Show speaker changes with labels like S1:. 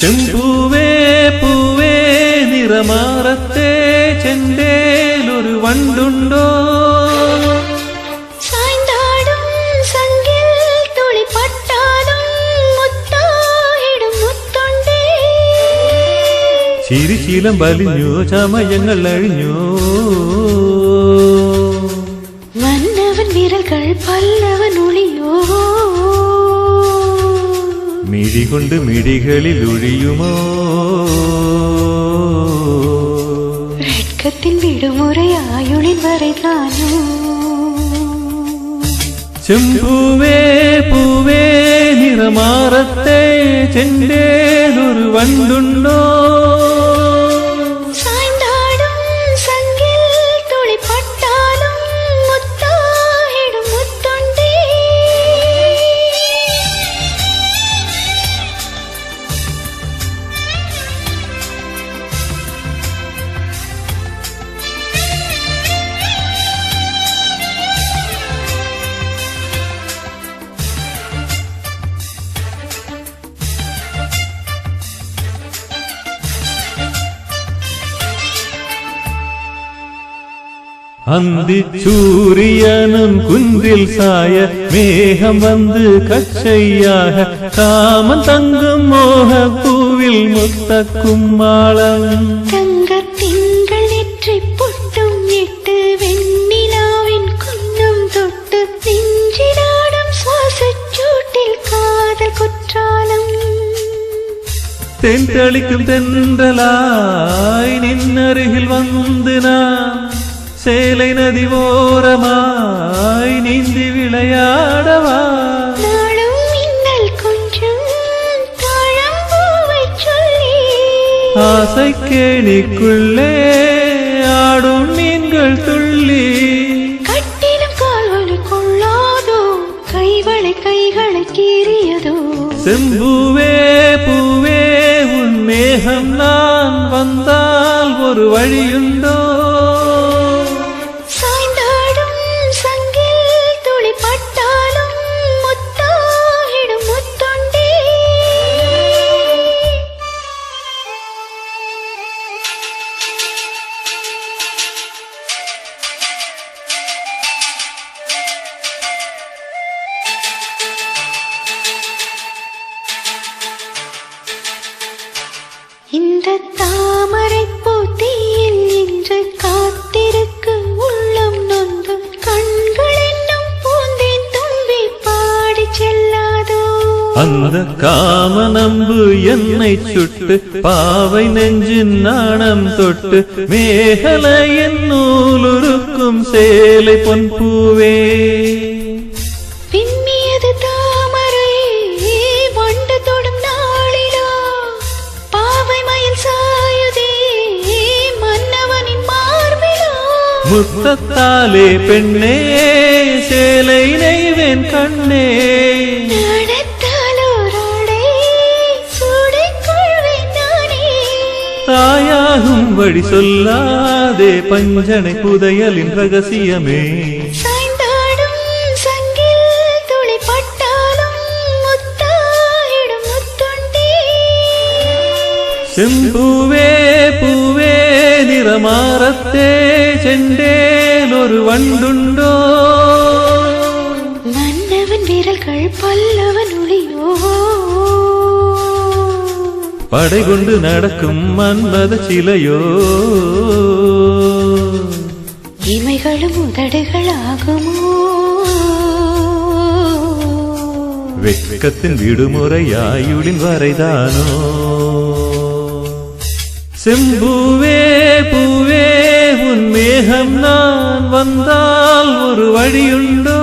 S1: ചെമ്പൂവേ പൂവേ നിറമാറത്തെ ചെണ്ടേലൊരു വണ്ടുണ്ടോ ചിരിശീലം വലിഞ്ഞു ചമയങ്ങൾ അഴിഞ്ഞു
S2: മന്നവൻ വിരൽകൾ പല്ലവൻ ഒളിയോ
S1: മിഴികൊണ്ട് മിഴികളിൽ ഒഴിയുമോ
S2: രക്തത്തിൻ വിടുമുറയായുളിൽ വரைதானோ
S1: ചെമ്പൂവേ പൂവേ നിറമാറത്തെ ചെണ്ടേലൊരു വണ്ടുണ്ടോ அந்திச்சூரியனும் குன்றில் சாய மேகம் வந்து கச்சையாக காமன் தங்கும் மோக பூவில் முத்த கும்மாளம்
S2: தங்கத்திங்கள் நெற்றி பொட்டும் இட்டு வெண்ணிலாவின் குன்னம் தொட்டு நெஞ்சிலாடும் சுவாசச்சூட்டில் காதல் குற்றாலம்
S1: தென்றளிக்கும் தென்றலாய் நின்னருகில் வந்து நான் சேலை நதி ஓரமாய் நீந்தி விளையாடவா
S2: நாளும் மின்னல் கொஞ்சம் தாழம்பூவை சொல்லி
S1: ஆசை கேணிக்குள்ளே ஆடும் மீன்கள் துள்ளி
S2: கட்டிலும் கால்வலி கொள்ளாதோ கைகளை கீறியதோ
S1: செம்பூவே பூவே உன் மேகம் நான் வந்தால் ஒரு வழியுண்டோ
S2: இந்த தாமரை பூத்தியில் இன்று காத்திருக்கு உள்ளம் நொந்து கண்கள் என்னும் பூந்தேன் தும்பி பாடி செல்லாதோ
S1: அந்த காமனம்பு என்னை சுட்டு பாவை நெஞ்சின் நாணம் தொட்டு மேகலையின் நூலுருக்கும் சேலை பொன்பூவே
S2: பின்னியது தாமரை வண்டு தொடும் நாளிலோ பாவை மயில் சாயுதே மன்னவனின் மார்பிலோ
S1: முத்தத்தாலே பெண்ணே சேலை நெய்வேன் கண்ணே
S2: நடத்தாலோராடை சூடிக் கொள்வேன் நானே
S1: தாயாகும் வழி சொல்லாதே பஞ்சனை புதையலின் ரகசியமே
S2: சாய்ந்தாடும் சங்கில் துளி பட்டாலும் முத்தாயிடும் முத்துண்டே
S1: செம்பூவே பூவே நிறமாறத்தே செண்டேலொரு வண்டுண்டோ
S2: மன்னவன் விரல்கள் பல்லவன் ஒளியோ
S1: படை கொண்டு நடக்கும் மன்மத சிலையோ
S2: இமைகளும் உதடுகளாகுமோ
S1: வெட்கத்தின் விடுமுறையாயுளின் வரைதானோ செம்பூவே பூவே உன் மேகம் நான் வந்தால் ஒரு வழியுண்டோ